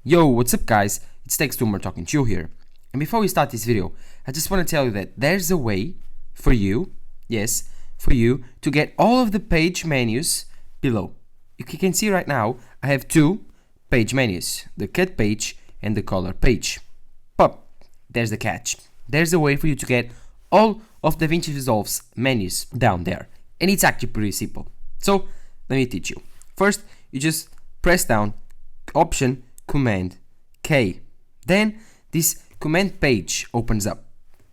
Yo, what's up guys? It's Textumer talking to you here. And before we start this video, I just want to tell you that there's a way for you, yes, for you to get all of the page menus below. You can see right now, I have two page menus, the cut page and the color page. But there's the catch. There's a way for you to get all of the Vinci Resolve's menus down there. And it's actually pretty simple. So let me teach you. First, you just press down Option Command K. Then this command page opens up.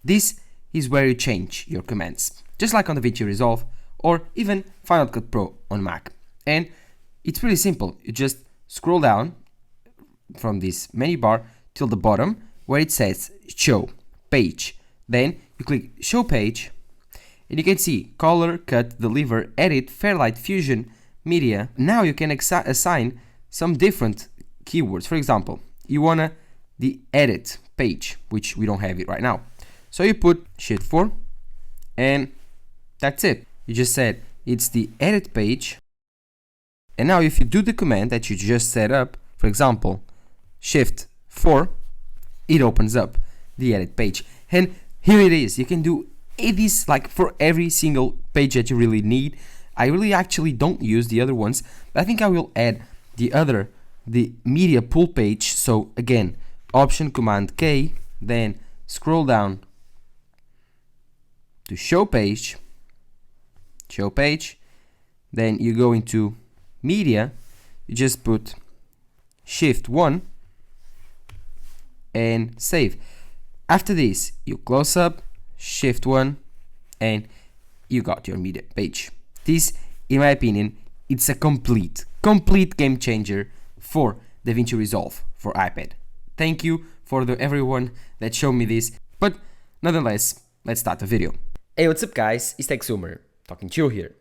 This is where you change your commands, just like on the Vinci Resolve or even Final Cut Pro on Mac. And it's pretty simple. You just scroll down from this menu bar till the bottom where it says Show Page. Then you click Show Page and you can see Color, Cut, Deliver, Edit, Fairlight, Fusion, Media. Now you can assign some different keywords. For example, you wanna the edit page, which we don't have it right now. So you put Shift 4 and that's it. You just said it's the edit page. And now if you do the command that you just set up, for example, Shift 4, it opens up the edit page. And here it is. You can do this like for every single page that you really need. I really actually don't use the other ones, but I think I will add the media pool page. So again, Option Command K, then scroll down to show page, then you go into media, you just put Shift 1 and save. After this, you close up, Shift 1, and you got your media page. This, in my opinion, it's a complete game changer for DaVinci Resolve for iPad. Thank you for everyone that showed me this, but nonetheless, let's start the video. Hey, what's up guys, it's Textumer, talking to you here.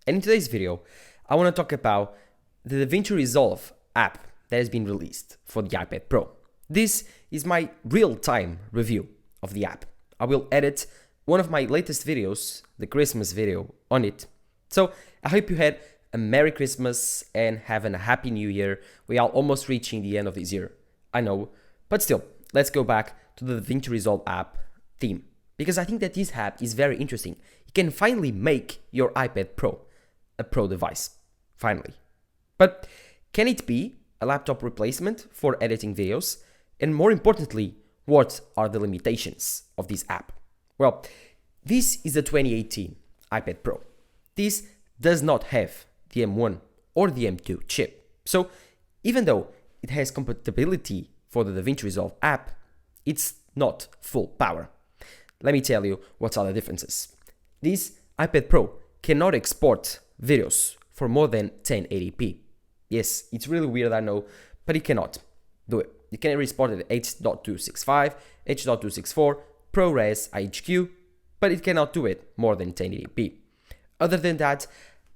And in today's video, I want to talk about the DaVinci Resolve app that has been released for the iPad Pro. This is my real-time review of the app. I will edit one of my latest videos, the Christmas video, on it. So I hope you had a Merry Christmas and having a Happy New Year. We are almost reaching the end of this year, I know, but still, let's go back to the DaVinci Resolve app theme, because I think that this app is very interesting. You can finally make your iPad Pro a Pro device, finally. But can it be a laptop replacement for editing videos? And more importantly, what are the limitations of this app? Well, this is a 2018 iPad Pro. This does not have the M1 or the M2 chip. So even though it has compatibility for the DaVinci Resolve app, it's not full power. Let me tell you what are the differences. This iPad Pro cannot export videos for more than 1080p. Yes, it's really weird, I know, but it cannot do it. You can export it at H.265, H.264, ProRes, IHQ, but it cannot do it more than 1080p. Other than that,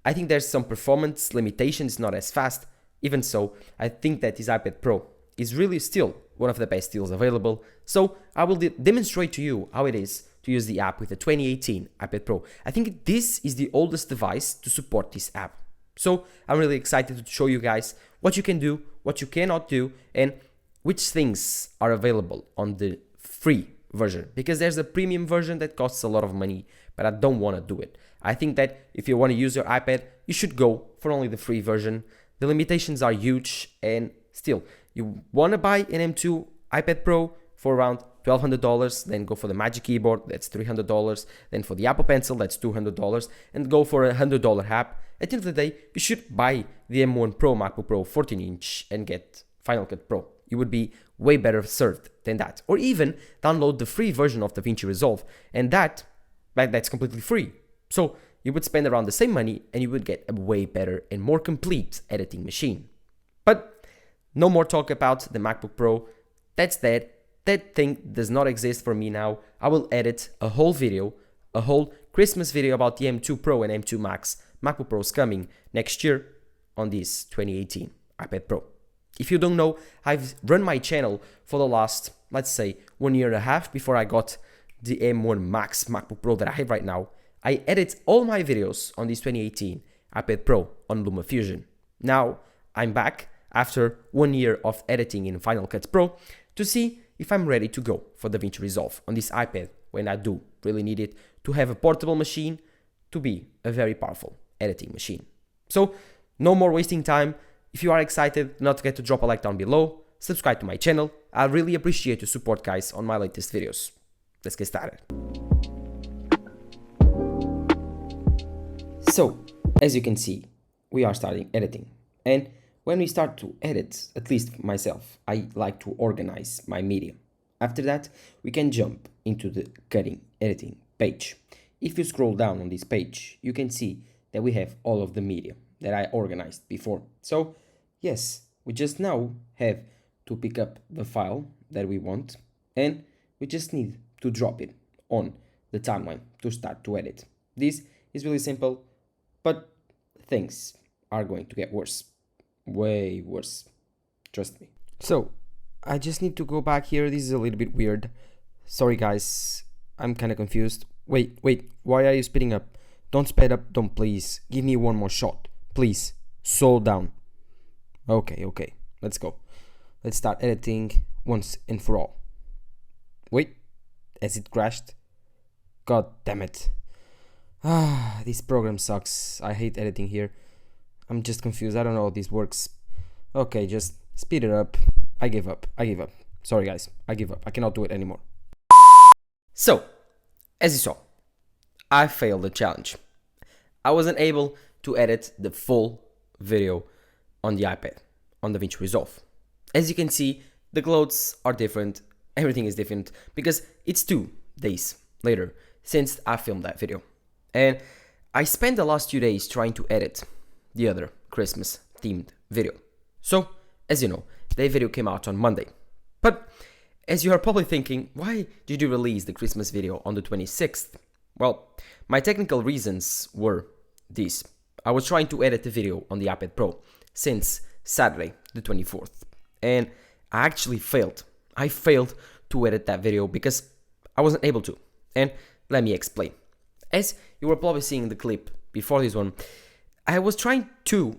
I think there's some performance limitations, not as fast. Even so, I think that this iPad Pro is really still one of the best deals available. So I will demonstrate to you how it is to use the app with the 2018 iPad Pro. I think this is the oldest device to support this app. So I'm really excited to show you guys what you can do, what you cannot do, and which things are available on the free version. Because there's a premium version that costs a lot of money, but I don't want to do it. I think that if you want to use your iPad, you should go for only the free version. The limitations are huge, and still, you want to buy an M2 iPad Pro for around $1,200, then go for the Magic Keyboard, that's $300, then for the Apple Pencil, that's $200, and go for a $100 app. At the end of the day, you should buy the M1 Pro MacBook Pro 14-inch and get Final Cut Pro. You would be way better served than that. Or even download the free version of DaVinci Resolve, and that's completely free. So you would spend around the same money and you would get a way better and more complete editing machine. But no more talk about the MacBook Pro. That's dead. That thing does not exist for me now. I will edit a whole video, a whole Christmas video about the M2 Pro and M2 Max MacBook Pros coming next year on this 2018 iPad Pro. If you don't know, I've run my channel for the last, let's say, 1.5 years before I got the M1 Max MacBook Pro that I have right now. I edit all my videos on this 2018 iPad Pro on LumaFusion. Now I'm back. after 1 year of editing in Final Cut Pro to see if I'm ready to go for the Vinci Resolve on this iPad when I do really need it to have a portable machine to be a very powerful editing machine. So no more wasting time. If you are excited, don't forget to drop a like down below, subscribe to my channel. I really appreciate your support, guys, on my latest videos. Let's get started. So, as you can see, we are starting editing. And when we start to edit, at least myself, I like to organize my media. After that, we can jump into the cutting editing page. If you scroll down on this page, you can see that we have all of the media that I organized before. So, yes, we just now have to pick up the file that we want, and we just need to drop it on the timeline to start to edit. This is really simple, but things are going to get worse. Way worse. Trust me. So, I just need to go back here. This is a little bit weird. Sorry, guys. I'm kind of confused. Wait. Why are you speeding up? Don't speed up. Don't, please. Give me one more shot. Please. Slow down. Okay. Let's go. Let's start editing once and for all. Wait. Has it crashed? God damn it. This program sucks. I hate editing here. I'm just confused. I don't know how this works. Okay, just speed it up. I give up. Sorry, guys. I give up. I cannot do it anymore. So, as you saw, I failed the challenge. I wasn't able to edit the full video on the iPad, on the Vinci Resolve. As you can see, the clothes are different. Everything is different because it's 2 days later since I filmed that video. And I spent the last 2 days trying to edit the other Christmas themed video. So, as you know, the video came out on Monday. But as you are probably thinking, why did you release the Christmas video on the 26th? Well, my technical reasons were these. I was trying to edit the video on the iPad Pro since Saturday, the 24th. And I actually failed. I failed to edit that video because I wasn't able to. And let me explain. As you were probably seeing the clip before this one, I was trying to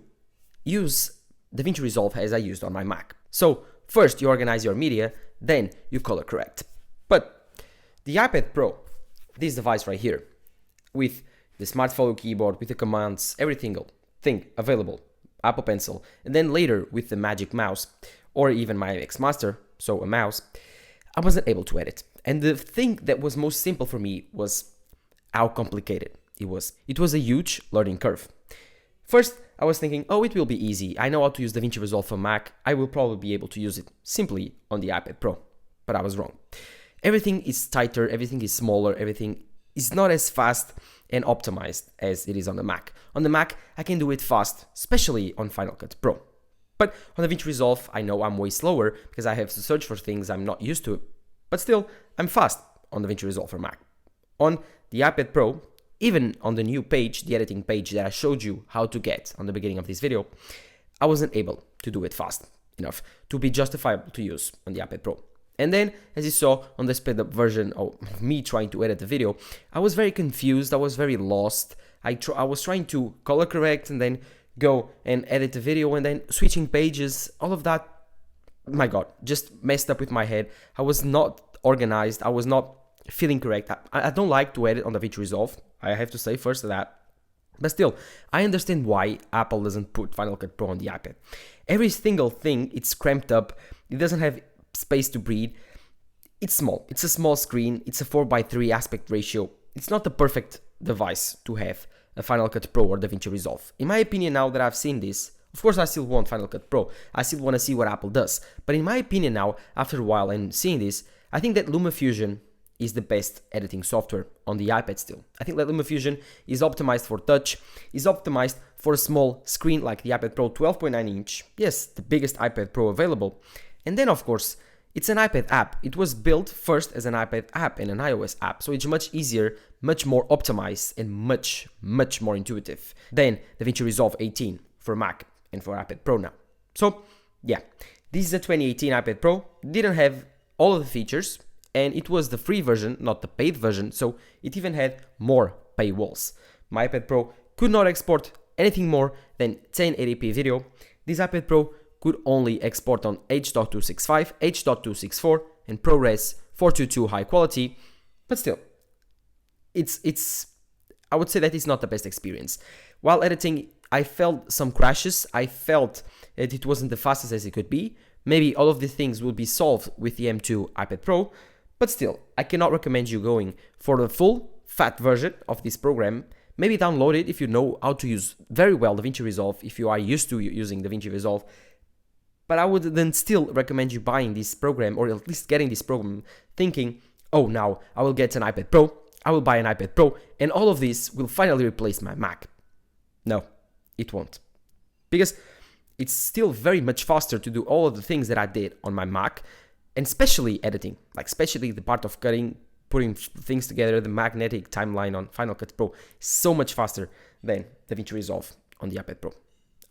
use the Vinci Resolve as I used on my Mac. So first you organize your media, then you color correct. But the iPad Pro, this device right here, with the Smart Follow keyboard, with the commands, every single thing available, Apple Pencil, and then later with the Magic Mouse, or even my X Master, so a mouse, I wasn't able to edit. And the thing that was most simple for me was how complicated it was. It was a huge learning curve. First, I was thinking, oh, it will be easy. I know how to use DaVinci Resolve for Mac. I will probably be able to use it simply on the iPad Pro. But I was wrong. Everything is tighter, everything is smaller, everything is not as fast and optimized as it is on the Mac. On the Mac, I can do it fast, especially on Final Cut Pro. But on DaVinci Resolve, I know I'm way slower because I have to search for things I'm not used to. But still, I'm fast on DaVinci Resolve for Mac. On the iPad Pro, even on the new page, the editing page that I showed you how to get on the beginning of this video, I wasn't able to do it fast enough to be justifiable to use on the iPad Pro. And then, as you saw on the sped up version of me trying to edit the video, I was very confused, I was very lost. I was trying to color correct and then go and edit the video and then switching pages, all of that, my God, just messed up with my head. I was not organized, I was not feeling correct. I don't like to edit on the Vinci Resolve, I have to say first that. But still, I understand why Apple doesn't put Final Cut Pro on the iPad. Every single thing, it's cramped up, it doesn't have space to breathe. It's small, it's a small screen, it's a 4:3 aspect ratio. It's not the perfect device to have a Final Cut Pro or DaVinci Resolve. In my opinion, now that I've seen this, of course I still want Final Cut Pro, I still want to see what Apple does. But in my opinion now, after a while and seeing this, I think that LumaFusion is the best editing software on the iPad still. I think that LumaFusion is optimized for touch, is optimized for a small screen like the iPad Pro 12.9 inch. Yes, the biggest iPad Pro available. And then of course, it's an iPad app. It was built first as an iPad app and an iOS app, so it's much easier, much more optimized, and much more intuitive than DaVinci Resolve 18 for Mac and for iPad Pro now. So yeah, this is a 2018 iPad Pro. Didn't have all of the features, and it was the free version, not the paid version, so it even had more paywalls. My iPad Pro could not export anything more than 1080p video. This iPad Pro could only export on H.265, H.264, and ProRes 422 high quality, but still, I would say that it's not the best experience. While editing, I felt some crashes. I felt that it wasn't the fastest as it could be. Maybe all of the things will be solved with the M2 iPad Pro, but still, I cannot recommend you going for the full fat version of this program. Maybe download it if you know how to use very well Vinci Resolve, if you are used to using Vinci Resolve. But I would then still recommend you buying this program, or at least getting this program, thinking, oh, now I will get an iPad Pro, I will buy an iPad Pro, and all of this will finally replace my Mac. No, it won't. Because it's still very much faster to do all of the things that I did on my Mac, and especially editing, like especially the part of cutting, putting things together, the magnetic timeline on Final Cut Pro is so much faster than Vinci Resolve on the iPad Pro.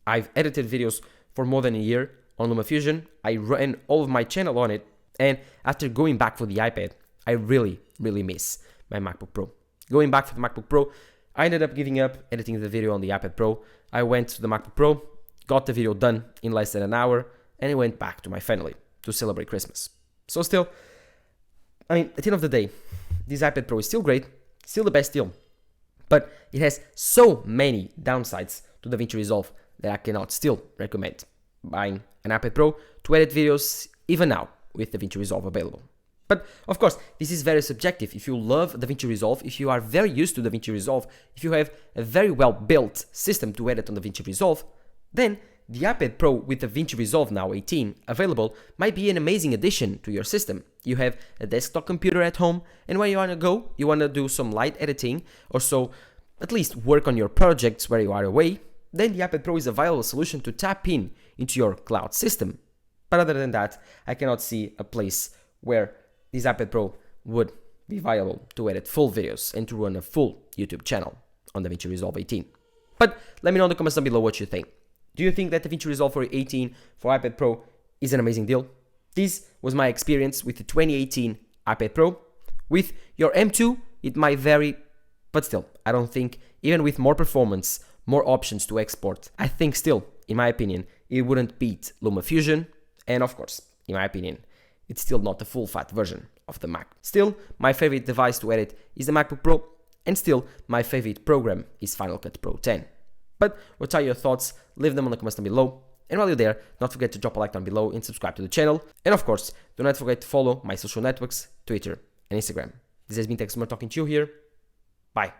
I've edited videos for more than a year on LumaFusion. I ran all of my channel on it, and after going back for the iPad, I really miss my MacBook Pro. Going back for the MacBook Pro, I ended up giving up editing the video on the iPad Pro. I went to the MacBook Pro, got the video done in less than an hour, and I went back to my family to celebrate Christmas. So still, I mean, at the end of the day, this iPad Pro is still great, still the best deal, but it has so many downsides to the Vinci Resolve that I cannot still recommend buying an iPad Pro to edit videos even now with the Vinci Resolve available. But of course, this is very subjective. If you love DaVinci Resolve, if you are very used to DaVinci Resolve, if you have a very well built system to edit on DaVinci Resolve, then the iPad Pro with DaVinci Resolve now 18 available might be an amazing addition to your system. You have a desktop computer at home, and when you want to go, you want to do some light editing, or so at least work on your projects where you are away, then the iPad Pro is a viable solution to tap into your cloud system. But other than that, I cannot see a place where this iPad Pro would be viable to edit full videos and to run a full YouTube channel on DaVinci Resolve 18. But let me know in the comments down below what you think. Do you think that DaVinci Resolve for 18 for iPad Pro is an amazing deal? This was my experience with the 2018 iPad Pro. With your M2, it might vary, but still, I don't think, even with more performance, more options to export, I think still, in my opinion, it wouldn't beat LumaFusion, and of course, in my opinion, it's still not the full fat version of the Mac. Still, my favorite device to edit is the MacBook Pro, and still, my favorite program is Final Cut Pro 10. But what are your thoughts? Leave them in the comments down below. And while you're there, don't forget to drop a like down below and subscribe to the channel. And of course, do not forget to follow my social networks, Twitter and Instagram. This has been Tech Summer talking to you here. Bye.